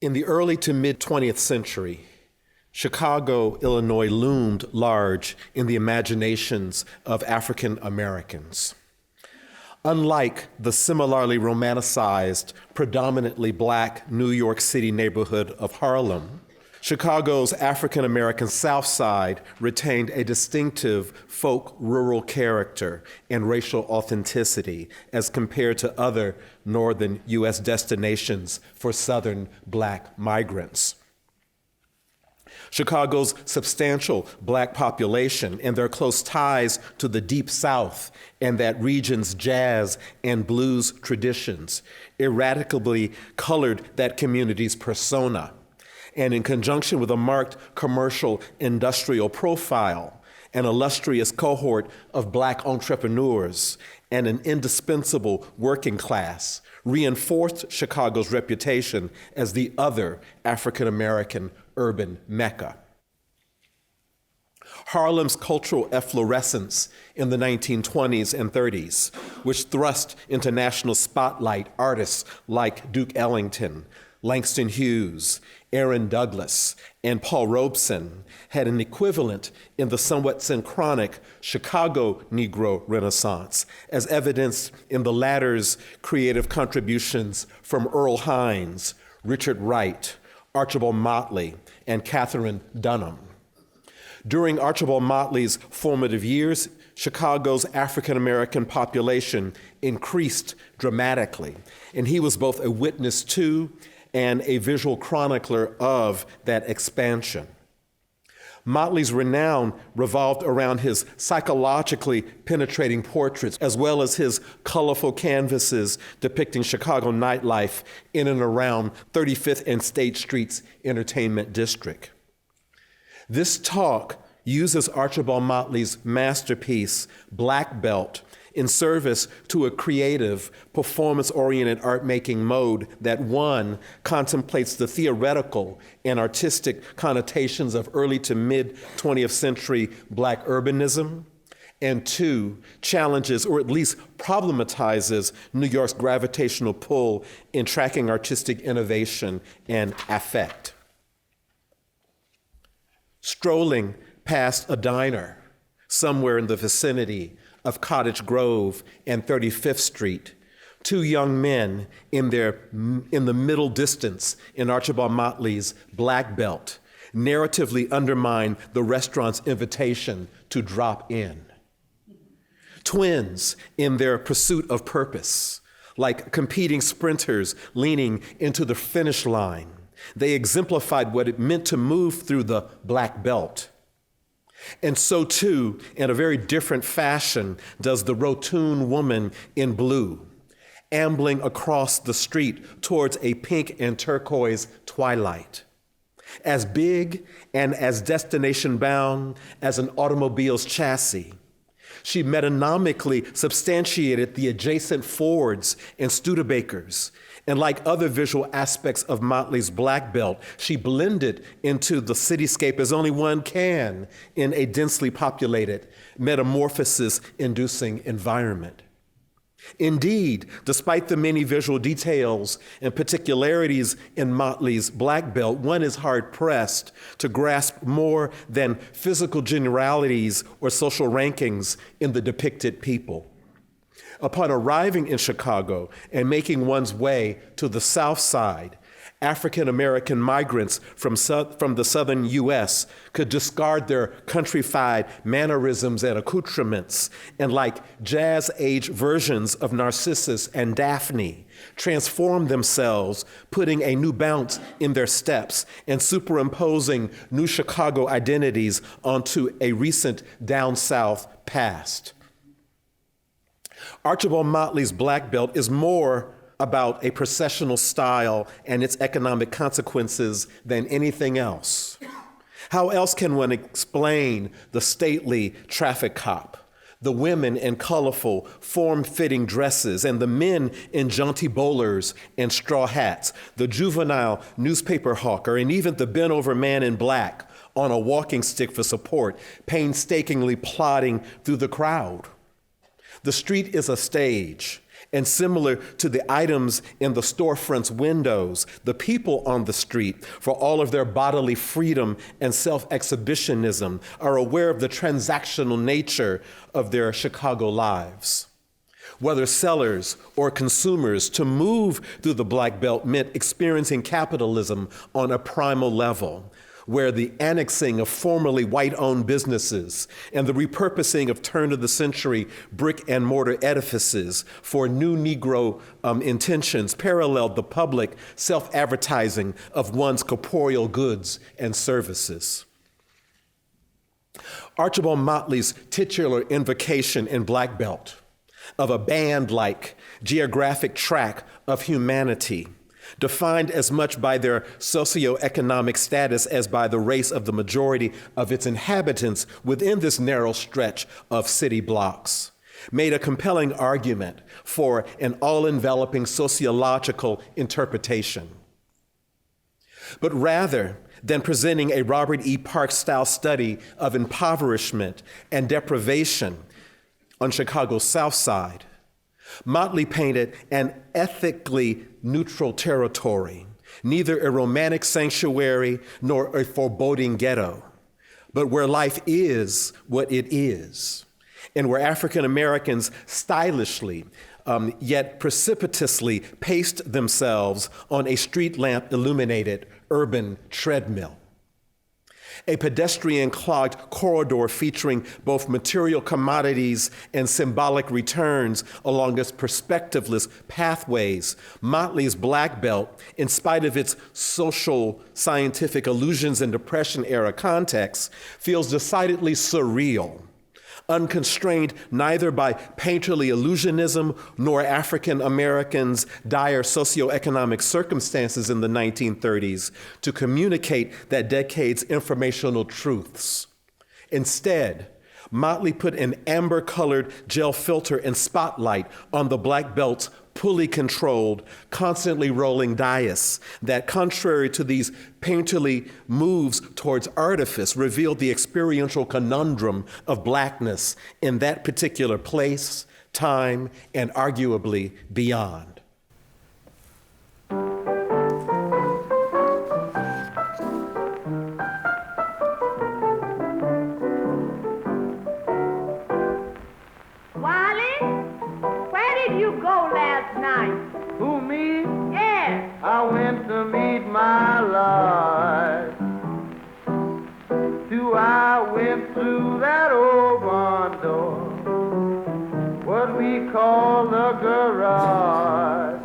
In the early to mid 20th century, Chicago, Illinois loomed large in the imaginations of African Americans. Unlike the similarly romanticized, predominantly Black New York City neighborhood of Harlem, Chicago's African American South Side retained a distinctive folk rural character and racial authenticity as compared to other northern U.S. destinations for Southern Black migrants. Chicago's substantial Black population and their close ties to the Deep South and that region's jazz and blues traditions erratically colored that community's persona. And in conjunction with a marked commercial industrial profile, an illustrious cohort of Black entrepreneurs, and an indispensable working class, reinforced Chicago's reputation as the other African American urban Mecca. Harlem's cultural efflorescence in the 1920s and 30s, which thrust into national spotlight artists like Duke Ellington, Langston Hughes, Aaron Douglas, and Paul Robeson, had an equivalent in the somewhat synchronic Chicago Negro Renaissance, as evidenced in the latter's creative contributions from Earl Hines, Richard Wright, Archibald Motley, and Katherine Dunham. During Archibald Motley's formative years, Chicago's African American population increased dramatically, and he was both a witness to and a visual chronicler of that expansion. Motley's renown revolved around his psychologically penetrating portraits, as well as his colorful canvases depicting Chicago nightlife in and around 35th and State Street's entertainment district. This talk uses Archibald Motley's masterpiece, Black Belt, in service to a creative, performance-oriented art-making mode that, one, contemplates the theoretical and artistic connotations of early to mid-20th century Black urbanism, and two, challenges or at least problematizes New York's gravitational pull in tracking artistic innovation and affect. Strolling past a diner somewhere in the vicinity of Cottage Grove and 35th Street, two young men in the middle distance in Archibald Motley's Black Belt narratively undermine the restaurant's invitation to drop in. Twins in their pursuit of purpose, like competing sprinters leaning into the finish line, they exemplified what it meant to move through the Black Belt. And so too, in a very different fashion, does the rotund woman in blue, ambling across the street towards a pink and turquoise twilight. As big and as destination-bound as an automobile's chassis, she metonomically substantiated the adjacent Fords and Studebakers. And like other visual aspects of Motley's Black Belt, she blended into the cityscape as only one can in a densely populated, metamorphosis-inducing environment. Indeed, despite the many visual details and particularities in Motley's Black Belt, one is hard-pressed to grasp more than physical generalities or social rankings in the depicted people. Upon arriving in Chicago and making one's way to the South Side, African American migrants from the southern U.S. could discard their countrified mannerisms and accoutrements and, like jazz-age versions of Narcissus and Daphne, transform themselves, putting a new bounce in their steps and superimposing new Chicago identities onto a recent down south past. Archibald Motley's Black Belt is more about a processional style and its economic consequences than anything else. How else can one explain the stately traffic cop, the women in colorful, form-fitting dresses, and the men in jaunty bowlers and straw hats, the juvenile newspaper hawker, and even the bent-over man in black on a walking stick for support, painstakingly plodding through the crowd? The street is a stage, And similar to the items in the storefront's windows, the people on the street, for all of their bodily freedom and self-exhibitionism, are aware of the transactional nature of their Chicago lives. Whether sellers or consumers, to move through the Black Belt meant experiencing capitalism on a primal level, where the annexing of formerly white-owned businesses and the repurposing of turn-of-the-century brick and mortar edifices for new Negro intentions paralleled the public self-advertising of one's corporeal goods and services. Archibald Motley's titular invocation in Black Belt of a band-like geographic tract of humanity, defined as much by their socioeconomic status as by the race of the majority of its inhabitants within this narrow stretch of city blocks, made a compelling argument for an all-enveloping sociological interpretation. But rather than presenting a Robert E. Park-style study of impoverishment and deprivation on Chicago's South Side, Motley painted an ethically neutral territory, neither a romantic sanctuary nor a foreboding ghetto, but where life is what it is, and where African Americans stylishly, yet precipitously paced themselves on a street lamp illuminated urban treadmill. A pedestrian-clogged corridor featuring both material commodities and symbolic returns along its perspectiveless pathways, Motley's Black Belt, in spite of its social scientific illusions and Depression-era context, feels decidedly surreal, unconstrained neither by painterly illusionism nor African Americans' dire socioeconomic circumstances in the 1930s to communicate that decade's informational truths. Instead, Motley put an amber-colored gel filter and spotlight on the Black Belt's pulley-controlled, constantly rolling dais that, contrary to these painterly moves towards artifice, revealed the experiential conundrum of Blackness in that particular place, time, and arguably beyond. Who, me? Yes. I went to meet my Lord. I went through that old barn door, what we call the garage.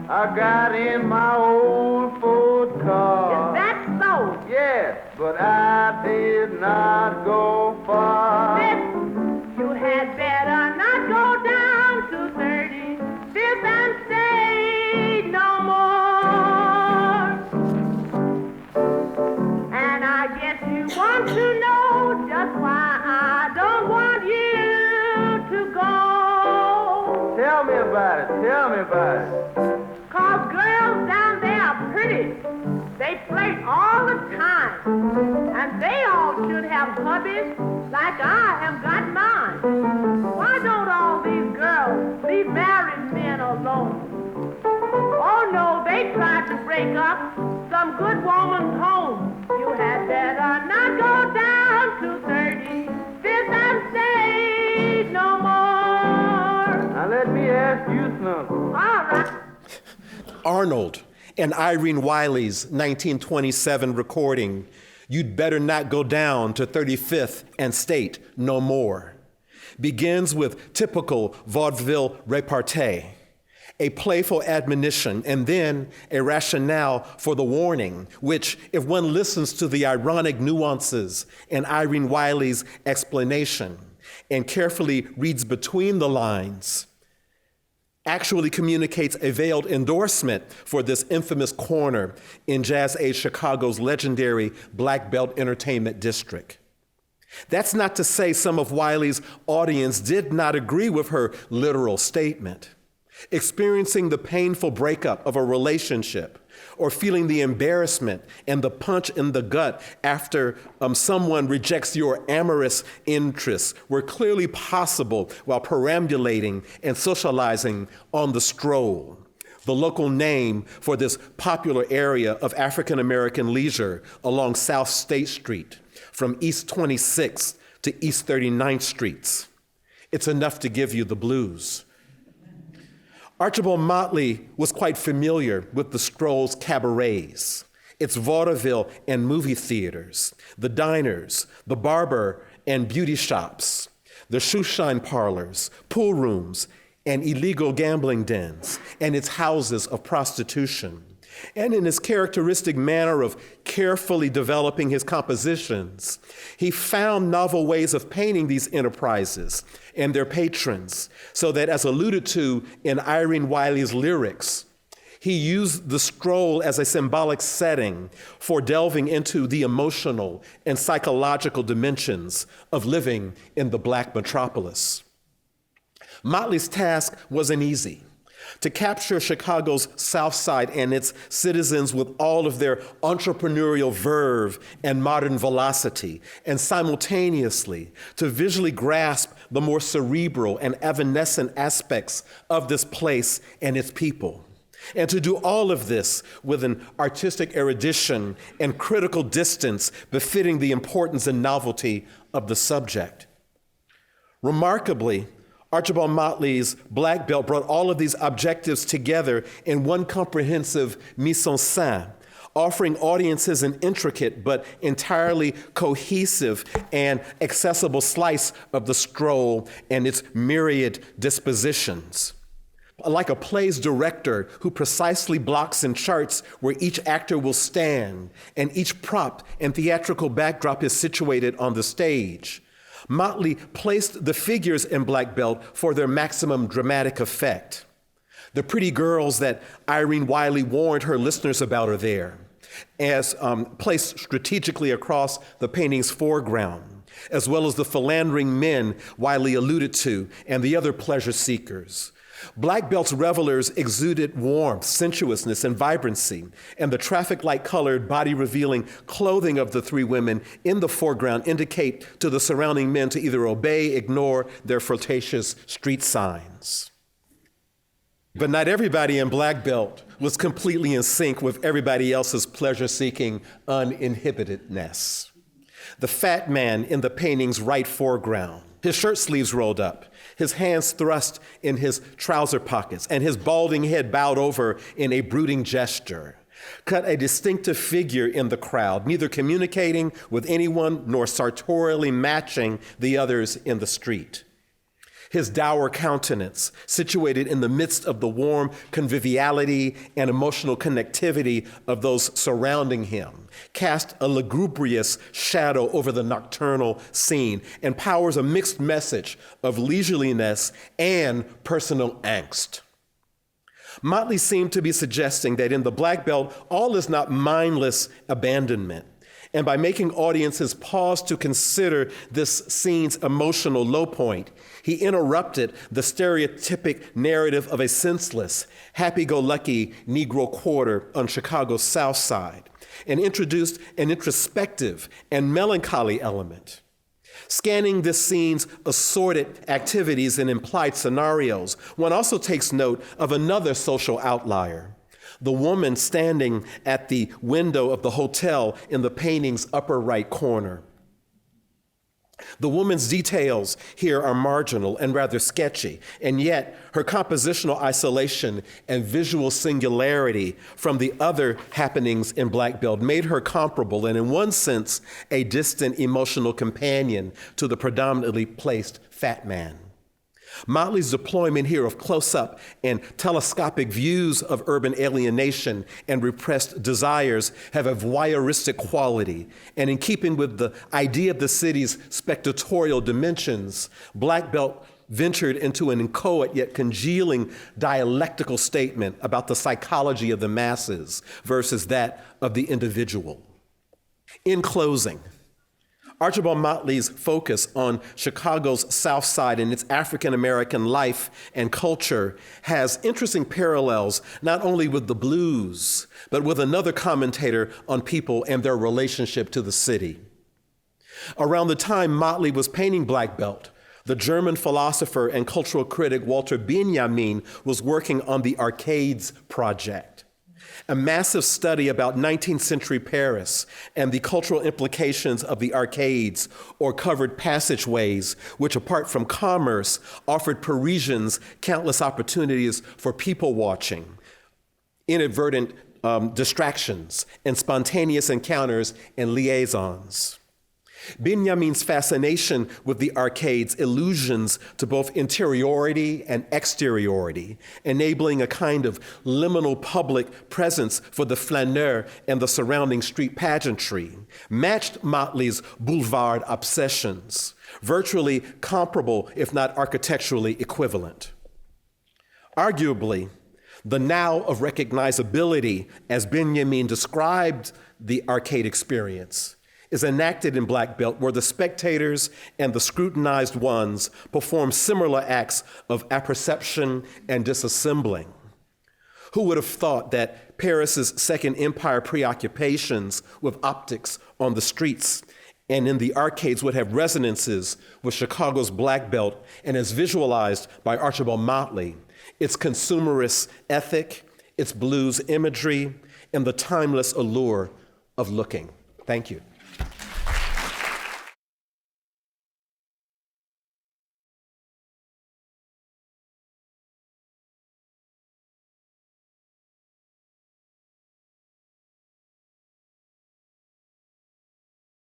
I got in my old Ford car. Is that so? Yes, but I did not go far. Listen, you had better not go down to 35th and stay no more. And I guess you want to know just why I don't want you to go. Tell me about it, tell me about it. 'Cause girls down there are pretty. They flirt all the time. And they all should have hubbies like I have got mine. Why don't all these girls leave married men alone? Oh no, they tried to break up some good woman's home. You had better not go down to 35th and stay no more. Now let me ask you something. All right. Arnold and Irene Wiley's 1927 recording, "You'd Better Not Go Down to 35th and State No More," begins with typical vaudeville repartee, a playful admonition, and then a rationale for the warning, which, if one listens to the ironic nuances in Irene Wiley's explanation and carefully reads between the lines, actually communicates a veiled endorsement for this infamous corner in Jazz Age Chicago's legendary Black Belt Entertainment District. That's not to say some of Wiley's audience did not agree with her literal statement. Experiencing the painful breakup of a relationship or feeling the embarrassment and the punch in the gut after someone rejects your amorous interests were clearly possible while perambulating and socializing on the Stroll, the local name for this popular area of African American leisure along South State Street, from East 26th to East 39th Streets. It's enough to give you the blues. Archibald Motley was quite familiar with the Stroll's cabarets, its vaudeville and movie theaters, the diners, the barber and beauty shops, the shoeshine parlors, pool rooms, and illegal gambling dens, and its houses of prostitution. And in his characteristic manner of carefully developing his compositions, he found novel ways of painting these enterprises and their patrons, so that, as alluded to in Irene Wiley's lyrics, he used the Stroll as a symbolic setting for delving into the emotional and psychological dimensions of living in the Black metropolis. Motley's task wasn't easy. To capture Chicago's South Side and its citizens with all of their entrepreneurial verve and modern velocity, and simultaneously to visually grasp the more cerebral and evanescent aspects of this place and its people. And to do all of this with an artistic erudition and critical distance befitting the importance and novelty of the subject. Remarkably, Archibald Motley's Black Belt brought all of these objectives together in one comprehensive mise en scène, offering audiences an intricate but entirely cohesive and accessible slice of the Stroll and its myriad dispositions. Like a play's director who precisely blocks and charts where each actor will stand and each prop and theatrical backdrop is situated on the stage, Motley placed the figures in Black Belt for their maximum dramatic effect. The pretty girls that Irene Wiley warned her listeners about are there, as placed strategically across the painting's foreground, as well as the philandering men Wiley alluded to and the other pleasure seekers. Black Belt's revelers exuded warmth, sensuousness, and vibrancy, and the traffic light colored, body-revealing clothing of the three women in the foreground indicate to the surrounding men to either obey, ignore their flirtatious street signs. But not everybody in Black Belt was completely in sync with everybody else's pleasure-seeking uninhibitedness. The fat man in the painting's right foreground, his shirt sleeves rolled up, his hands thrust in his trouser pockets, and his balding head bowed over in a brooding gesture, cut a distinctive figure in the crowd, neither communicating with anyone nor sartorially matching the others in the street. His dour countenance, situated in the midst of the warm conviviality and emotional connectivity of those surrounding him, cast a lugubrious shadow over the nocturnal scene and powers a mixed message of leisureliness and personal angst. Motley seemed to be suggesting that in the Black Belt, all is not mindless abandonment. And by making audiences pause to consider this scene's emotional low point, he interrupted the stereotypic narrative of a senseless, happy-go-lucky Negro quarter on Chicago's South Side and introduced an introspective and melancholy element. Scanning this scene's assorted activities and implied scenarios, one also takes note of another social outlier. The woman standing at the window of the hotel in the painting's upper right corner. The woman's details here are marginal and rather sketchy, and yet her compositional isolation and visual singularity from the other happenings in Black Belt made her comparable and, in one sense, a distant emotional companion to the predominantly placed fat man. Motley's deployment here of close-up and telescopic views of urban alienation and repressed desires have a voyeuristic quality, and in keeping with the idea of the city's spectatorial dimensions, Black Belt ventured into an inchoate yet congealing dialectical statement about the psychology of the masses versus that of the individual. In closing, Archibald Motley's focus on Chicago's South Side and its African-American life and culture has interesting parallels not only with the blues, but with another commentator on people and their relationship to the city. Around the time Motley was painting Black Belt, the German philosopher and cultural critic Walter Benjamin was working on the Arcades Project, a massive study about 19th century Paris and the cultural implications of the arcades or covered passageways, which apart from commerce, offered Parisians countless opportunities for people watching, inadvertent distractions, and spontaneous encounters and liaisons. Benjamin's fascination with the arcades allusions to both interiority and exteriority, enabling a kind of liminal public presence for the flaneur and the surrounding street pageantry, matched Motley's boulevard obsessions, virtually comparable, if not architecturally equivalent. Arguably, the now of recognizability, as Benjamin described the arcade experience, is enacted in Black Belt, where the spectators and the scrutinized ones perform similar acts of apperception and disassembling. Who would have thought that Paris's Second Empire preoccupations with optics on the streets and in the arcades would have resonances with Chicago's Black Belt, and as visualized by Archibald Motley, its consumerist ethic, its blues imagery, and the timeless allure of looking. Thank you.